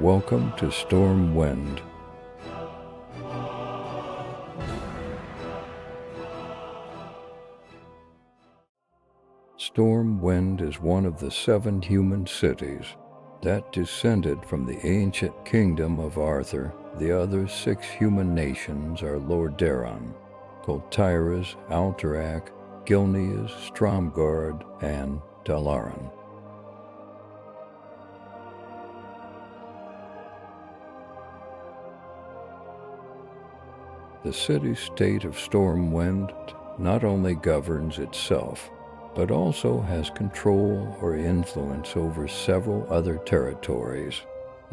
Welcome to Stormwind. Stormwind is one of the 7 human cities that descended from the ancient kingdom of Arthur. The other 6 human nations are Lordaeron, Coltyras, Alterac, Gilneas, Stromgarde, and Dalaran. The city-state of Stormwind not only governs itself, but also has control or influence over several other territories.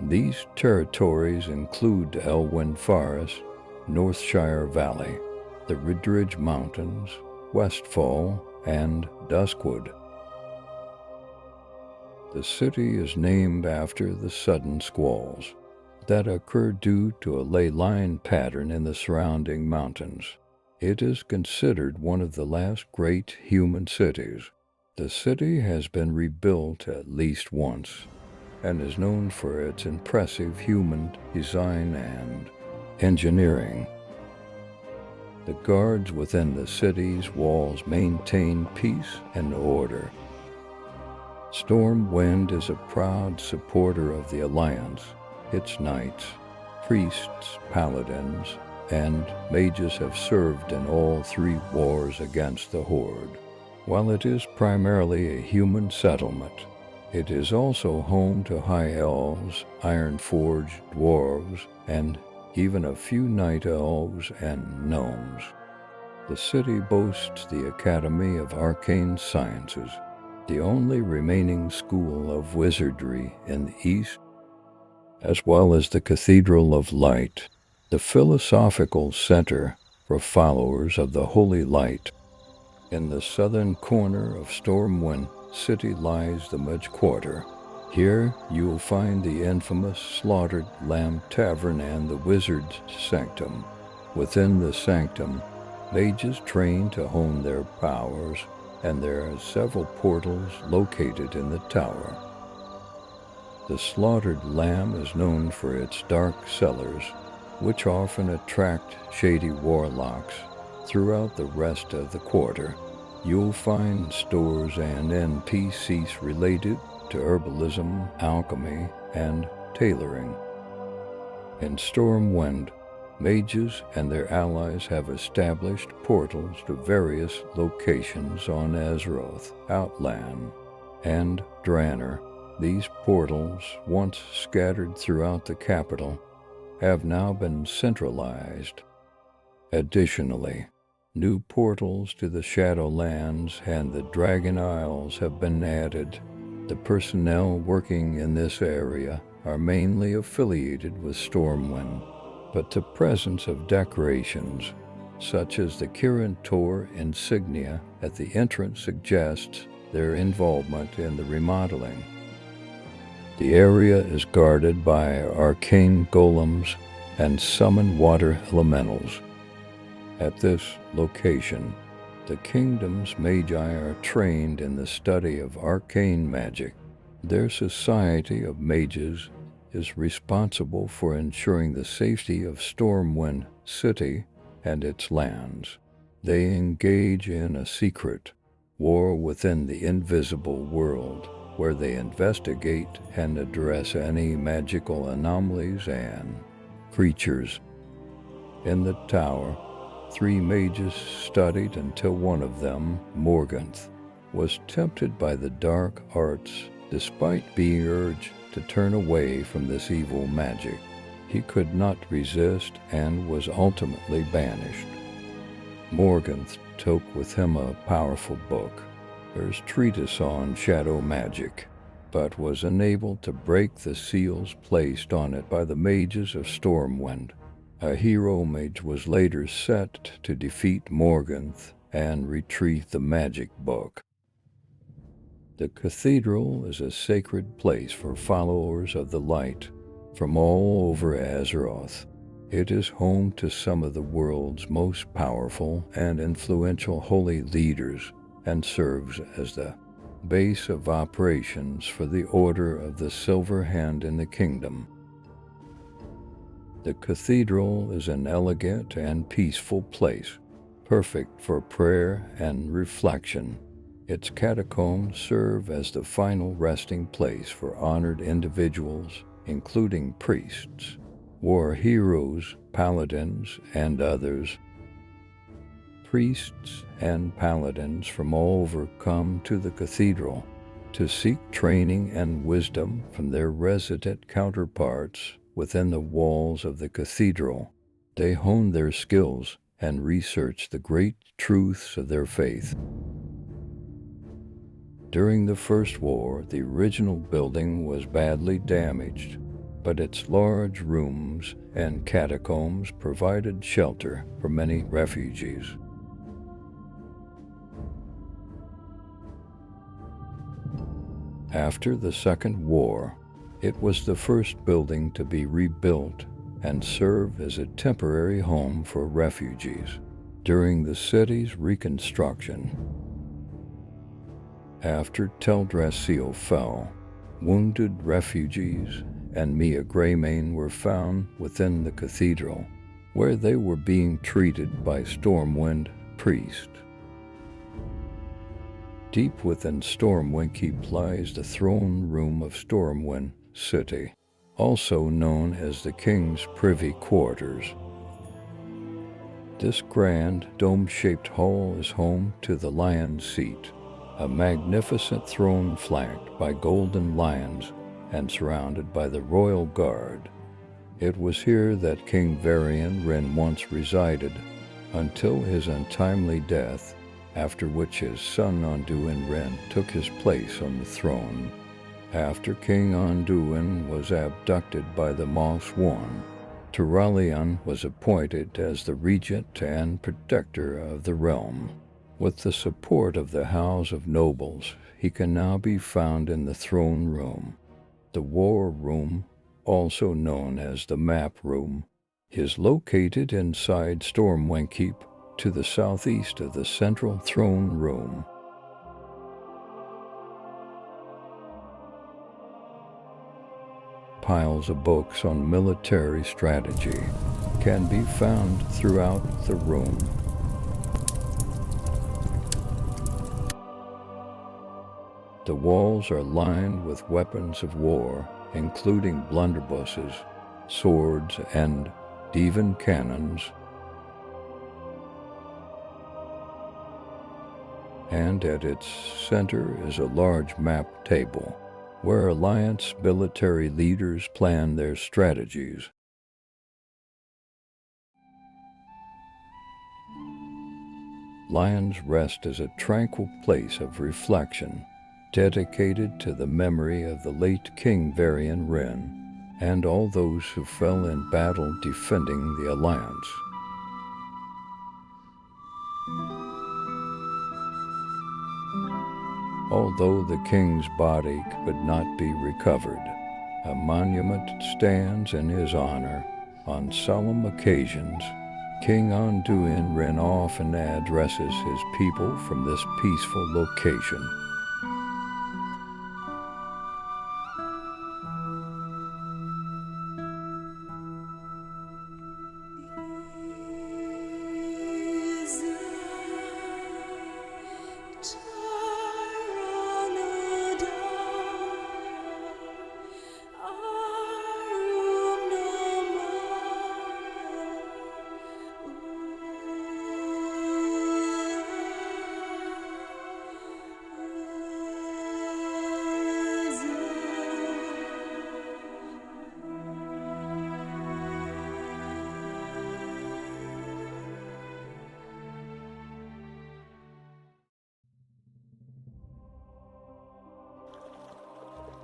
These territories include Elwyn Forest, Northshire Valley, the Ridridge Mountains, Westfall, and Duskwood. The city is named after the sudden squalls that occur due to a ley line pattern in the surrounding mountains. It is considered one of the last great human cities. The city has been rebuilt at least once and is known for its impressive human design and engineering. The guards within the city's walls maintain peace and order. Stormwind is a proud supporter of the Alliance. Its knights, priests, paladins, and mages have served in all 3 wars against the Horde. While it is primarily a human settlement, it is also home to high elves, iron-forged dwarves, and even a few night elves and gnomes. The city boasts the Academy of Arcane Sciences, the only remaining school of wizardry in the East, as well as the Cathedral of Light, the philosophical center for followers of the Holy Light. In the southern corner of Stormwind City lies the Mage Quarter. Here you will find the infamous Slaughtered Lamb Tavern and the Wizard's Sanctum. Within the Sanctum, mages train to hone their powers, and there are several portals located in the tower. The Slaughtered Lamb is known for its dark cellars, which often attract shady warlocks. Throughout the rest of the quarter, you'll find stores and NPCs related to herbalism, alchemy, and tailoring. In Stormwind, mages and their allies have established portals to various locations on Azeroth, Outland, and Draenor. These portals, once scattered throughout the capital, have now been centralized. Additionally, new portals to the Shadowlands and the Dragon Isles have been added. The personnel working in this area are mainly affiliated with Stormwind, but the presence of decorations, such as the Kirin Tor insignia at the entrance, suggests their involvement in the remodeling. The area is guarded by arcane golems and summon water elementals. At this location, the kingdom's magi are trained in the study of arcane magic. Their society of mages is responsible for ensuring the safety of Stormwind City and its lands. They engage in a secret war within the invisible world, where they investigate and address any magical anomalies and creatures. In the tower, 3 mages studied until one of them, Morganth, was tempted by the dark arts. Despite being urged to turn away from this evil magic, he could not resist and was ultimately banished. Morganth took with him a powerful book, his treatise on shadow magic, but was unable to break the seals placed on it by the mages of Stormwind. A hero mage was later set to defeat Morganth and retrieve the magic book. The cathedral is a sacred place for followers of the light from all over Azeroth. It is home to some of the world's most powerful and influential holy leaders, and serves as the base of operations for the Order of the Silver Hand in the Kingdom. The cathedral is an elegant and peaceful place, perfect for prayer and reflection. Its catacombs serve as the final resting place for honored individuals, including priests, war heroes, paladins, and others. Priests and paladins from all over come to the cathedral to seek training and wisdom from their resident counterparts within the walls of the cathedral. They hone their skills and research the great truths of their faith. During the First War, the original building was badly damaged, but its large rooms and catacombs provided shelter for many refugees. After the Second War, it was the first building to be rebuilt and serve as a temporary home for refugees during the city's reconstruction. After Teldrassil fell, wounded refugees and Mia Greymane were found within the cathedral, where they were being treated by Stormwind priests. Deep within Stormwind Keep lies the throne room of Stormwind City, also known as the King's Privy Quarters. This grand, dome-shaped hall is home to the Lion's Seat, a magnificent throne flanked by golden lions and surrounded by the royal guard. It was here that King Varian Wrynn once resided, until his untimely death, after which his son Anduin Wrynn took his place on the throne. After King Anduin was abducted by the Moss One, Turalion was appointed as the regent and protector of the realm. With the support of the House of Nobles, he can now be found in the throne room. The War Room, also known as the Map Room, is located inside Stormwind Keep to the southeast of the central throne room. Piles of books on military strategy can be found throughout the room. The walls are lined with weapons of war, including blunderbusses, swords, and even cannons. And at its center is a large map table, where Alliance military leaders plan their strategies. Lion's Rest is a tranquil place of reflection, dedicated to the memory of the late King Varian Wrynn and all those who fell in battle defending the Alliance. Although the king's body could not be recovered, a monument stands in his honor. On solemn occasions, King Anduin Wrynn often addresses his people from this peaceful location.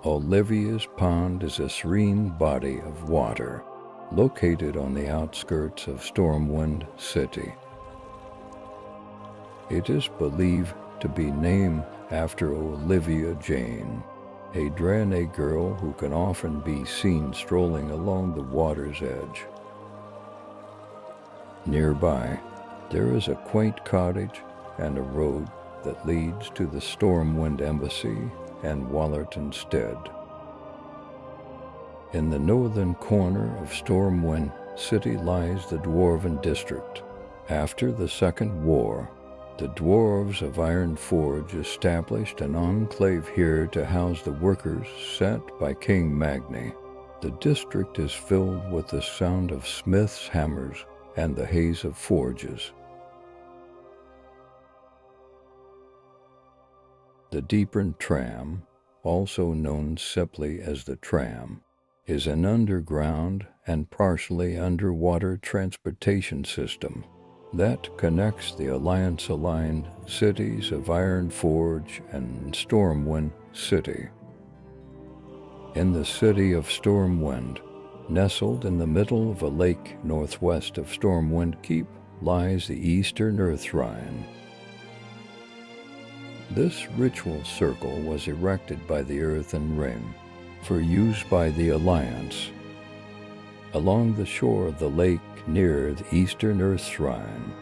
Olivia's Pond is a serene body of water located on the outskirts of Stormwind City. It is believed to be named after Olivia Jane, a Draenei girl who can often be seen strolling along the water's edge. Nearby, there is a quaint cottage and a road that leads to the Stormwind Embassy and Wallerton Stead. In the northern corner of Stormwind City lies the Dwarven District. After the Second War, the dwarves of Ironforge established an enclave here to house the workers sent by King Magni. The district is filled with the sound of smiths' hammers and the haze of forges. The Deepern Tram, also known simply as the Tram, is an underground and partially underwater transportation system that connects the Alliance-aligned cities of Ironforge and Stormwind City. In the city of Stormwind, nestled in the middle of a lake northwest of Stormwind Keep, lies the Eastern Earthshrine. This ritual circle was erected by the Earthen Ring for use by the Alliance. Along the shore of the lake near the Eastern Earthshrine,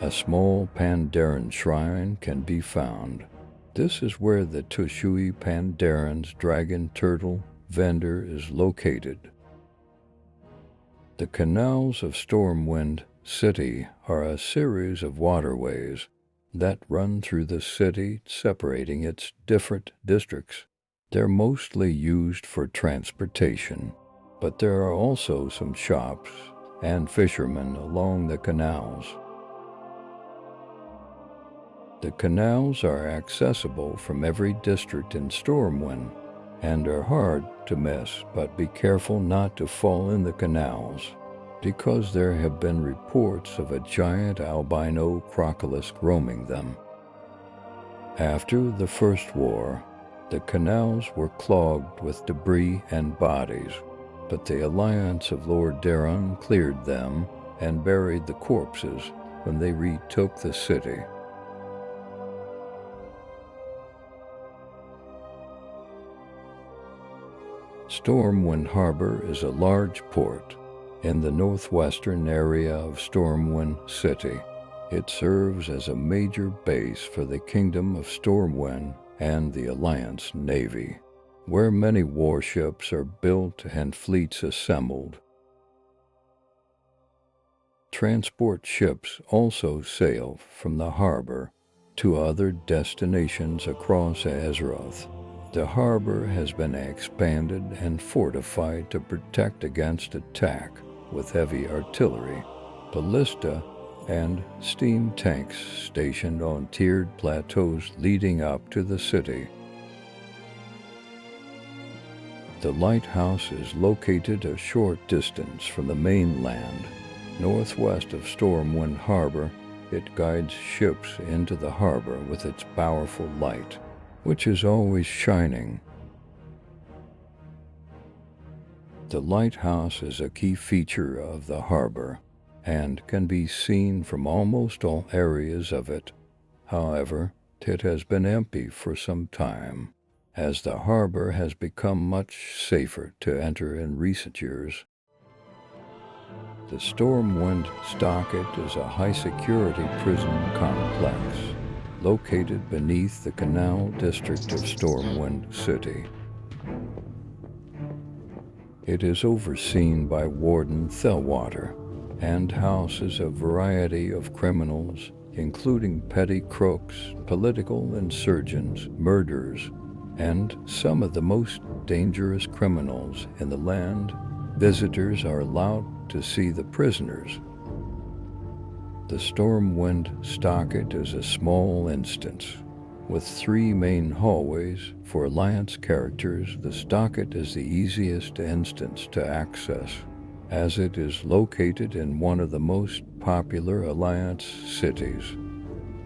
a small Pandaren shrine can be found. This is where the Tushui Pandaren's dragon turtle vendor is located. The Canals of Stormwind City are a series of waterways that run through the city, separating its different districts. They're mostly used for transportation, but there are also some shops and fishermen along the canals. The canals are accessible from every district in Stormwind and are hard to miss, but be careful not to fall in the canals, because there have been reports of a giant albino crocolisk roaming them. After the First War, the canals were clogged with debris and bodies, but the Alliance of Lord Daron cleared them and buried the corpses when they retook the city. Stormwind Harbor is a large port in the northwestern area of Stormwind City. It serves as a major base for the Kingdom of Stormwind and the Alliance Navy, where many warships are built and fleets assembled. Transport ships also sail from the harbor to other destinations across Azeroth. The harbor has been expanded and fortified to protect against attack with heavy artillery, ballista, and steam tanks stationed on tiered plateaus leading up to the city. The lighthouse is located a short distance from the mainland. Northwest of Stormwind Harbor, it guides ships into the harbor with its powerful light, which is always shining. The lighthouse is a key feature of the harbor and can be seen from almost all areas of it. However, it has been empty for some time, as the harbor has become much safer to enter in recent years. The Stormwind Stockade is a high-security prison complex located beneath the Canal District of Stormwind City. It is overseen by Warden Thelwater and houses a variety of criminals, including petty crooks, political insurgents, murderers, and some of the most dangerous criminals in the land. Visitors are allowed to see the prisoners. The Stormwind Stockade is a small instance. With 3 main hallways for Alliance characters, the Stockade is the easiest instance to access, as it is located in one of the most popular Alliance cities.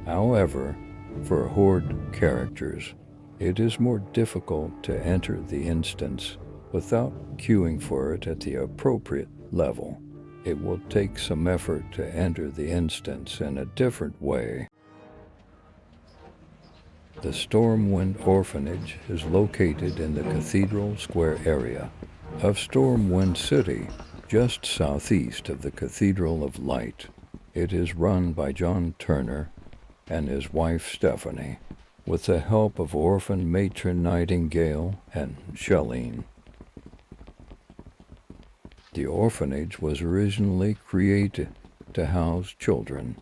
However, for Horde characters, it is more difficult to enter the instance without queuing for it at the appropriate level. It will take some effort to enter the instance in a different way. The Stormwind Orphanage is located in the Cathedral Square area of Stormwind City, just southeast of the Cathedral of Light. It is run by John Turner and his wife Stephanie, with the help of orphan matron Nightingale and Shelleen. The orphanage was originally created to house children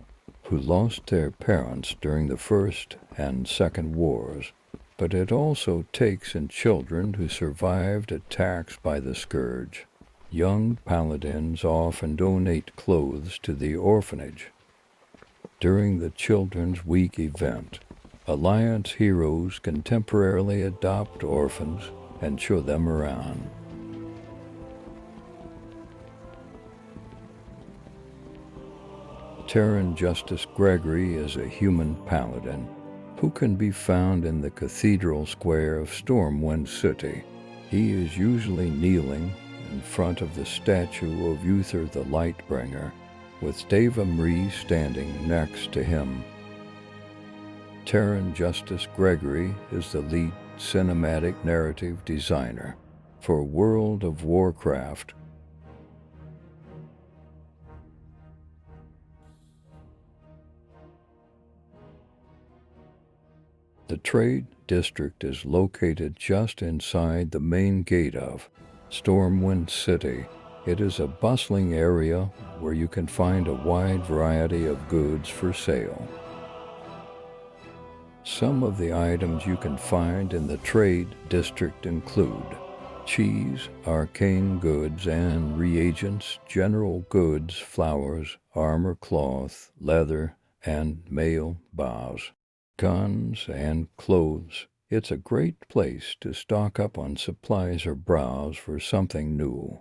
who lost their parents during the First and Second Wars, but it also takes in children who survived attacks by the Scourge. Young paladins often donate clothes to the orphanage. During the Children's Week event, Alliance heroes can temporarily adopt orphans and show them around. Terran Justice Gregory is a human paladin who can be found in the Cathedral Square of Stormwind City. He is usually kneeling in front of the statue of Uther the Lightbringer, with Deva Mree standing next to him. Terran Justice Gregory is the lead cinematic narrative designer for World of Warcraft. The Trade District is located just inside the main gate of Stormwind City. It is a bustling area where you can find a wide variety of goods for sale. Some of the items you can find in the Trade District include cheese, arcane goods and reagents, general goods, flowers, armor cloth, leather, and mail bows, guns, and clothes. It's a great place to stock up on supplies or browse for something new.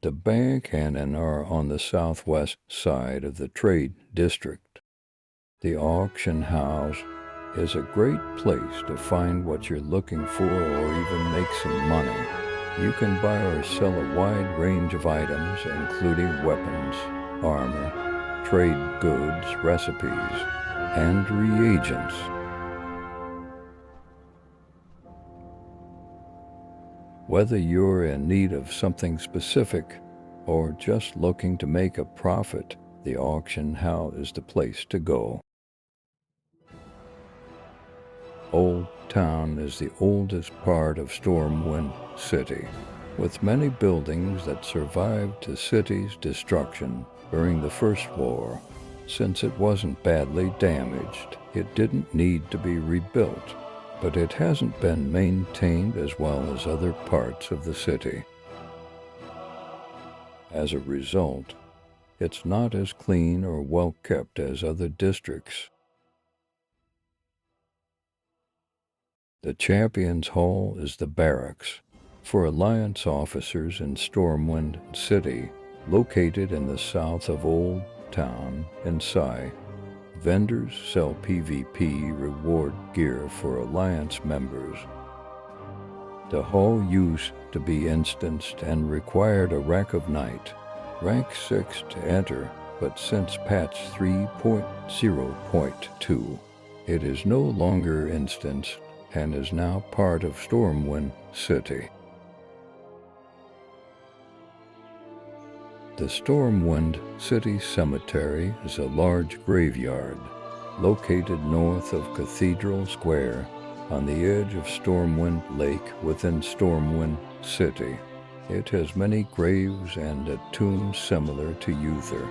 The bank and Cannon are on the southwest side of the Trade District. The auction house is a great place to find what you're looking for or even make some money. You can buy or sell a wide range of items, including weapons, armor, trade goods, recipes, and reagents. Whether you're in need of something specific or just looking to make a profit, the auction house is the place to go. Old Town is the oldest part of Stormwind City, with many buildings that survived the city's destruction during the First War. Since it wasn't badly damaged, it didn't need to be rebuilt, but it hasn't been maintained as well as other parts of the city. As a result, it's not as clean or well kept as other districts. The Champions Hall is the barracks for Alliance officers in Stormwind City, located in the south of Old Town. Inside, vendors sell PvP reward gear for Alliance members. The hall used to be instanced and required a rank of Knight, rank 6 to enter, but since patch 3.0.2, it is no longer instanced and is now part of Stormwind City. The Stormwind City Cemetery is a large graveyard located north of Cathedral Square on the edge of Stormwind Lake within Stormwind City. It has many graves and a tomb similar to Uther.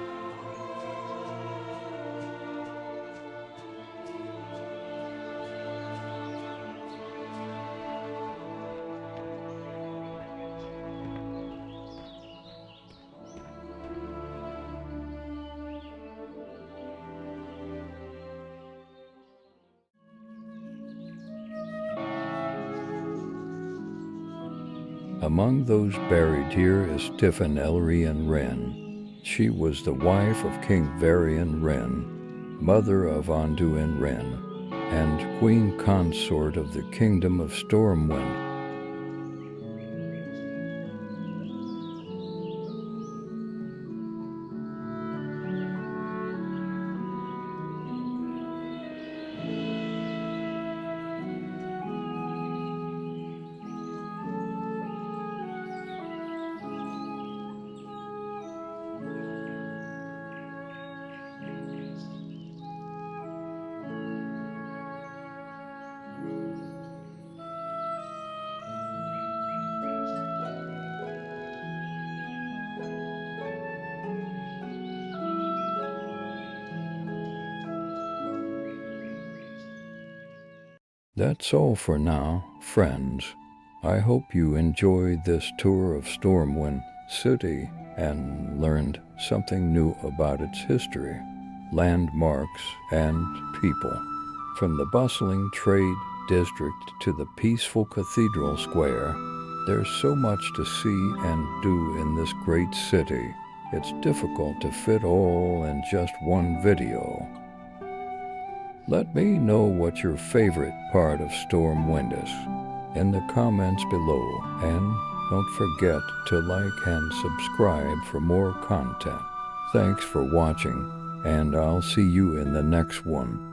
Among those buried here is Tiffin Elrian Wren. She was the wife of King Varian Wren, mother of Anduin Wren, and queen consort of the Kingdom of Stormwind. That's all for now, friends. I hope you enjoyed this tour of Stormwind City and learned something new about its history, landmarks, and people. From the bustling trade district to the peaceful cathedral square, there's so much to see and do in this great city. It's difficult to fit all in just one video. Let me know what your favorite part of Stormwind is in the comments below, and don't forget to like and subscribe for more content. Thanks for watching, and I'll see you in the next one.